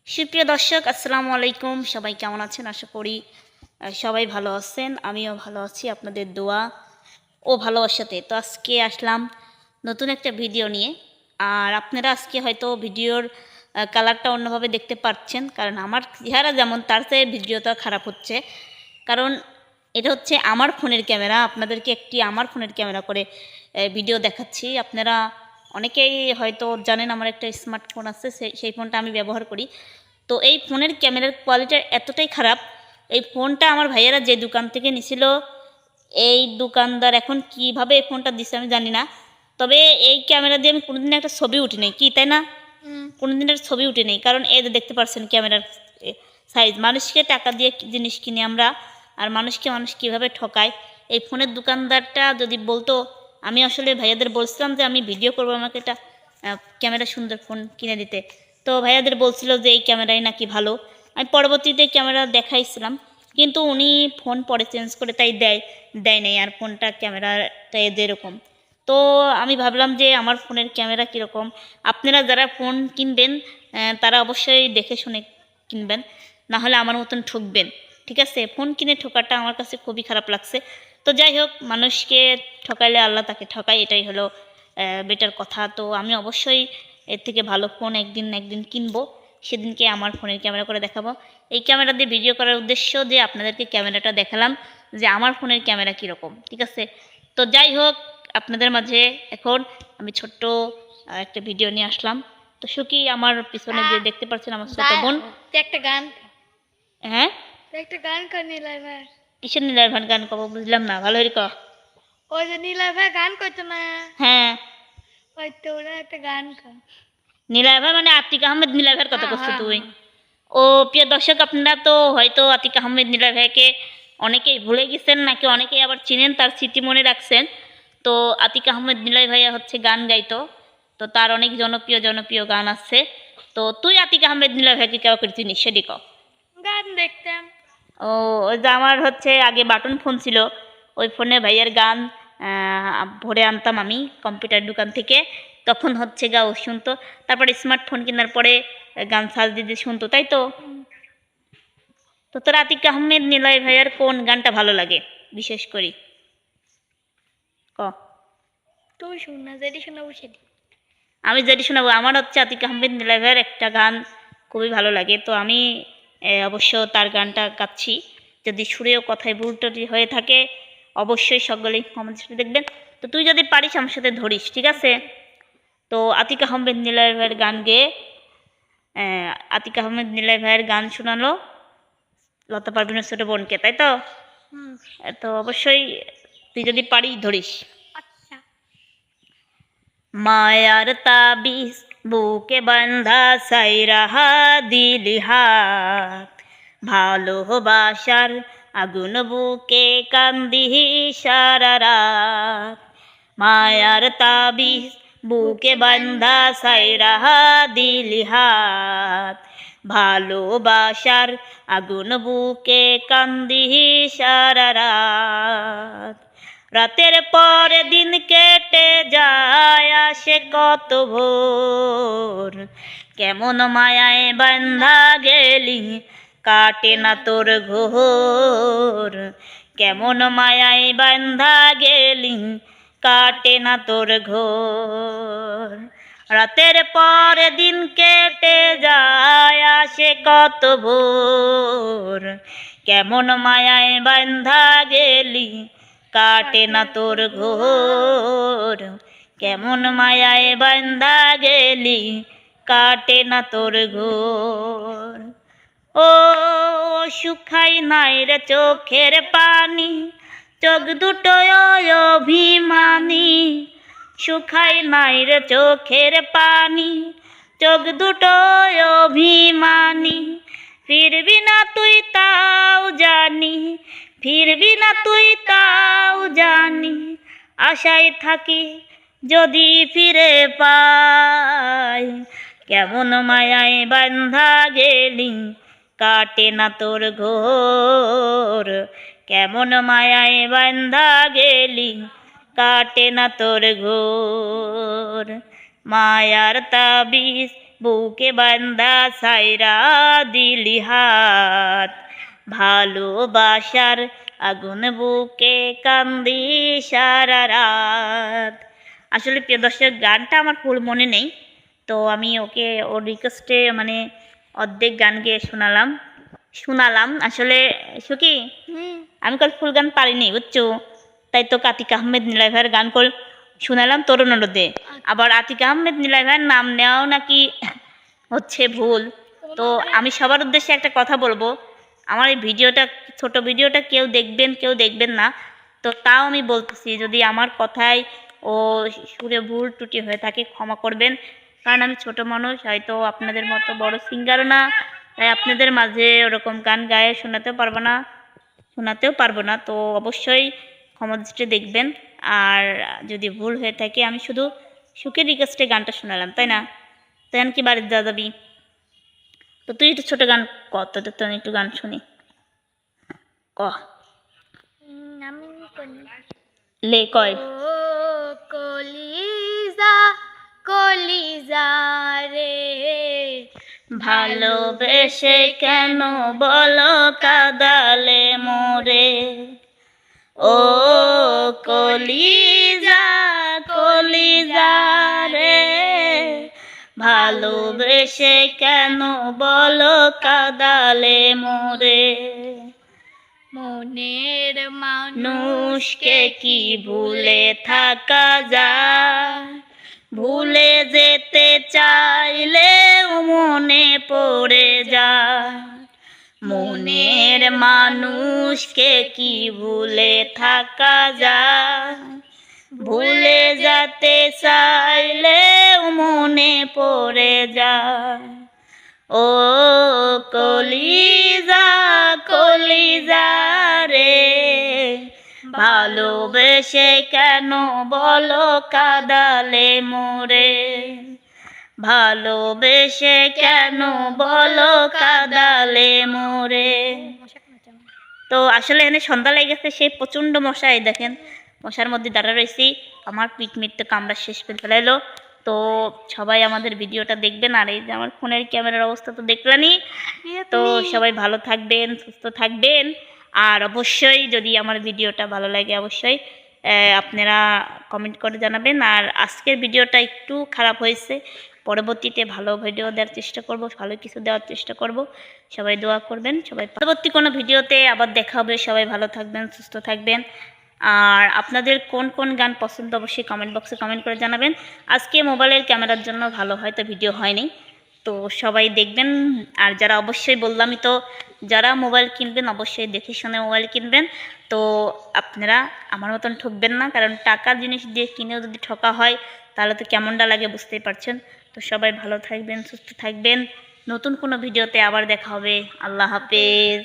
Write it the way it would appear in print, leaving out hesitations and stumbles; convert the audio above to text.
সুপ্রিয় দর্শক, আসসালামু আলাইকুম। সবাই কেমন আছেন? আশা করি সবাই ভালো আছেন। আমিও ভালো আছি আপনাদের দোয়া ও ভালোবাসাতে। তো আজকে আসলাম নতুন একটা ভিডিও নিয়ে। আর আপনারা আজকে হয়তো ভিডিওর কালারটা অন্যভাবে দেখতে পাচ্ছেন, কারণ আমার চেহারা যেমন তার চেয়ে ভিডিওটা খারাপ হচ্ছে। কারণ এটা হচ্ছে আমার ফোনের ক্যামেরা। আপনাদেরকে একটি আমার ফোনের ক্যামেরা করে ভিডিও দেখাচ্ছি। আপনারা অনেকেই হয়তো জানেন আমার একটা স্মার্টফোন আছে, সেই ফোনটা আমি ব্যবহার করি। তো এই ফোনের ক্যামেরার কোয়ালিটি এতটাই খারাপ। এই ফোনটা আমার ভাইয়েরা যে দোকান থেকে নিছিল, এই দোকানদার এখন কিভাবে এই ফোনটা দিচ্ছে আমি জানি না। তবে এই ক্যামেরা দিয়ে আমি কোনোদিন একটা ছবি উঠি নাই, কি তাই না? কোনোদিনের ছবি উঠে নেই, কারণ এই যে দেখতে পাচ্ছেন ক্যামেরার সাইজ। মানুষকে টাকা দিয়ে জিনিস কিনে আমরা, আর মানুষ কীভাবে ঠকায়। এই ফোনের দোকানদারটা যদি বলতো, আমি আসলে ভাইয়াদের বলছিলাম যে আমি ভিডিও করবো, আমাকে একটা ক্যামেরা সুন্দর ফোন কিনে দিতে। তো ভাইয়াদের বলছিল যে এই ক্যামেরাই নাকি ভালো। আমি পরবর্তীতে ক্যামেরা দেখাইছিলাম, কিন্তু উনি ফোন পরে চেঞ্জ করে তাই দেয় নাই। আর ফোনটা ক্যামেরাটা যেরকম, তো আমি ভাবলাম যে আমার ফোনের ক্যামেরা কীরকম। আপনারা যারা ফোন কিনবেন তারা অবশ্যই দেখে শুনে কিনবেন, না হলে আমার মতন ঠকবেন। ঠিক আছে, ফোন কিনে ঠকাটা আমার কাছে খুবই খারাপ লাগছে। তো যাই হোক, মানুষকে ঠকাইলে আল্লাহ তাকে ঠকায়, এটাই হলো বেটার কথা। তো আমি অবশ্যই এর থেকে ভালো ফোন একদিন কিনবো, সেদিনকে আমার ফোনের ক্যামেরা করে দেখাবো। এই ক্যামেরা দিয়ে ভিডিও করার উদ্দেশ্য যে আপনাদেরকে ক্যামেরাটা দেখালাম যে আমার ফোনের ক্যামেরা কীরকম। ঠিক আছে, তো যাই হোক, আপনাদের মাঝে এখন আমি ছোট্ট একটা ভিডিও নিয়ে আসলাম। তো সুখী আমার পিছনে যে দেখতে পাচ্ছেন আমার ছোট বোন। একটা গান হ্যাঁ, একটা গান কর নীলয় ভাই। কিসের নীলার ভান গান কব বুঝলাম না, ভালো করে ক। ওই যে নীলয় ভাই গান করতো না, হ্যাঁ, ওই তো ওরা একটা গান কর। নীলার ভাই মানে আতিক আহমেদ নীলার ভাইয়ের কথা করছো তুই? ও প্রিয় দর্শক, আপনারা তো হয়তো আতিক আহমেদ নীলার ভাইকে অনেকেই ভুলে গেছেন, নাকি অনেকেই আবার চিনেন, তার স্মৃতি মনে রাখছেন। তো আতিক আহমেদ নীলয় ভাইয়া হচ্ছে গান গাইতো। তো তার অনেক জনপ্রিয় গান আছে। তো তুই আতিক আহমেদ নীলয় ভাইকে কেউ করে চিনিস সেটি ক। গান দেখতাম। ও, ওই যে আমার হচ্ছে আগে বাটন ফোন ছিল, ওই ফোনে ভাইয়ের গান ভরে আনতাম আমি কম্পিউটার দোকান থেকে। তখন হচ্ছে ও শুনতো। তারপরে স্মার্টফোন কেনার পরে গান সার্চ দিয়ে শুনতো, তাই তো? তো তোর আতিক আহমেদ নিলয় ভাইয়ার কোন গানটা ভালো লাগে বিশেষ করি ক। তুই শুন না, যেটি শোনাবো সেটি। আমি যেটি শোনাবো, আমার হচ্ছে আতিক আহমেদ নিলয় ভাইয়ের একটা গান খুবই ভালো লাগে। তো আমি অবশ্য তার গানটা গাচ্ছি। যদি সুরেও কথায় ভুল টুটি হয়ে থাকে অবশ্যই সকলেই কমেন্ট সাথে দেখবেন। তো তুই যদি পারিস আমার সাথে ধরিস, ঠিক আছে? তো আতিক আহমেদ নিলয় ভাইয়ের গান গেয়ে আতিক আহমেদ নিলয় ভাইয়ের গান শোনালো লতা পারভিনের ছোট বোনকে, তাই তো? তো অবশ্যই তুই যদি পারিস ধরিস। আচ্ছা। মায়ার তাবিজ বুকে বান্ধা সাইরাহা দিলি হাত, ভালোবাসার আগুন বুকে কান্দি সারা রাত। মায়ার তাবিজ বুকে বান্ধা সাইরাহা দিলি হাত, ভালোবাসার আগুন বুকে কান্দি সারা রাত। রাতের পরে দিন কেটে যায় আসে কত ভোর, কেমন মায়ায় বান্ধা গেলি কাটে না তোর ঘোর। কেমন মায়ায় বান্ধা গেলি কাটে না তোর ঘোর। রাতের পরে দিন কেটে যায় আসে কত ভোর, কেমন মায়ায় বান্ধা গেলি কাটে না তোর ঘোর। কেমন মায়ায় বান্ধা গেলি কাটে না তোর ঘোর। ও শুকাই নাই রে চোখের পানি, চোখ দুটো অভিমানী। শুকাই নাই রে চোখের পানি, চোখ দুটো অভিমানী। ফিরবি না তুই তাও জানি, ফিরবি না তুই তাও জানি। আশায় থাকি যদি ফিরে পাই, কেমন মায়ায় বান্ধা গেলি কাটে না তোর ঘোর। কেমন মায়ায় বান্ধা গেলি কাটে না তোর ঘোর। মায়ার তাবিজ বুকে বান্দা সাইরা দিলি হাত, ভালোবাসার আগুন বুকে কান্দি সারা রাত। আসলে প্রিয় দর্শক, গানটা আমার ফুল মনে নেই, তো আমি ওকে ওর রিকোয়েস্টে মানে অর্ধেক গান গেয়ে শোনালাম। আসলে সুখী, আমি কাল ফুল গান পারিনি বুঝছো, তাই তো আতিক আহমেদ নিলয় ভাইয়ের গান কল শোনালাম তোর অনুরোধে। আবার আতিক আহমেদ নিলয় ভাইয়ের নাম নেওয়াও নাকি হচ্ছে ভুল। তো আমি সবার উদ্দেশ্যে একটা কথা বলবো, আমার এই ভিডিওটা, ছোট ভিডিওটা কেউ দেখবেন না, তো তাও আমি বলতেছি, যদি আমার কথায় ও সুরে ভুল ত্রুটি হয়ে থাকে ক্ষমা করবেন, কারণ আমি ছোট মানুষ, হয়তো আপনাদের মতো বড় সিঙ্গারও না, তাই আপনাদের মাঝে ওরকম গান গায়ে শোনাতেও পারবো না। তো অবশ্যই ক্ষমা দৃষ্টিতে দেখবেন। আর যদি ভুল হয়ে থাকে, আমি শুধু সুখের রিকোয়েস্টে গানটা শোনালাম, তাই না? তাই কি বাড়িতে যা যাবি? তো তুই একটু ছোট গান কর, তো আমি একটু গান শুনি, ক আমি করি। লে কয়। ও কলিজা কলিজা রে, ভালোবেসে কেন বলো কাদালে মোরে, ও কলিজা কলিজা রে, ভালোবেসে কেন বলো কাদালে মোরে। মনের মানুষকে কি ভুলে থাকা যায়, ভুলে যেতে চাইলেও মনে পড়ে যায়। মনের মানুষকে কি ভুলে থাকা যায়, ভুলে যেতে চাইলেও মনে পড়ে যায়। ও কলিজা কলিজা রে, ভালোবেসে কেন বলো কাদালে মোরে, ভালোবেসে কেন বলো কাদালে মোরে। তো আসলে এখানে সন্ধ্যা লেগেছে, সেই প্রচণ্ড মশা, এই দেখেন মশার মধ্যে দাঁড়া রয়েছি, আমার পিটমিট তো কামড়া শেষ করে ফেলাইলো। তো সবাই আমাদের ভিডিওটা দেখবেন, আর এই যে আমার ফোনের ক্যামেরার অবস্থা তো দেখলেনই। তো সবাই ভালো থাকবেন, সুস্থ থাকবেন, আর অবশ্যই যদি আমার ভিডিওটা ভালো লাগে অবশ্যই আপনারা কমেন্ট করে জানাবেন। আর আজকের ভিডিওটা একটু খারাপ হয়েছে, পরবর্তীতে ভালো ভিডিও দেওয়ার চেষ্টা করব, ভালো কিছু দেওয়ার চেষ্টা করব। সবাই দোয়া করবেন, সবাই পরবর্তী কোনো ভিডিওতে আবার দেখা হবে। সবাই ভালো থাকবেন, সুস্থ থাকবেন। আর আপনাদের কোন কোন গান পছন্দ অবশ্যই কমেন্ট বক্সে কমেন্ট করে জানাবেন। আজকে মোবাইলের ক্যামেরার জন্য ভালো হয়তো ভিডিও হয়নি, তো সবাই দেখবেন। আর যারা অবশ্যই বললামই তো, যারা মোবাইল কিনবেন অবশ্যই দেখে শুনে মোবাইল কিনবেন। তো আপনারা আমার মতন ঠকবেন না, কারণ টাকার জিনিস দিয়ে কিনেও যদি ঠকা হয় তাহলে তো কেমনটা লাগে বুঝতেই পারছেন। তো সবাই ভালো থাকবেন, সুস্থ থাকবেন। নতুন কোনো ভিডিওতে আবার দেখা হবে। আল্লাহ হাফেজ।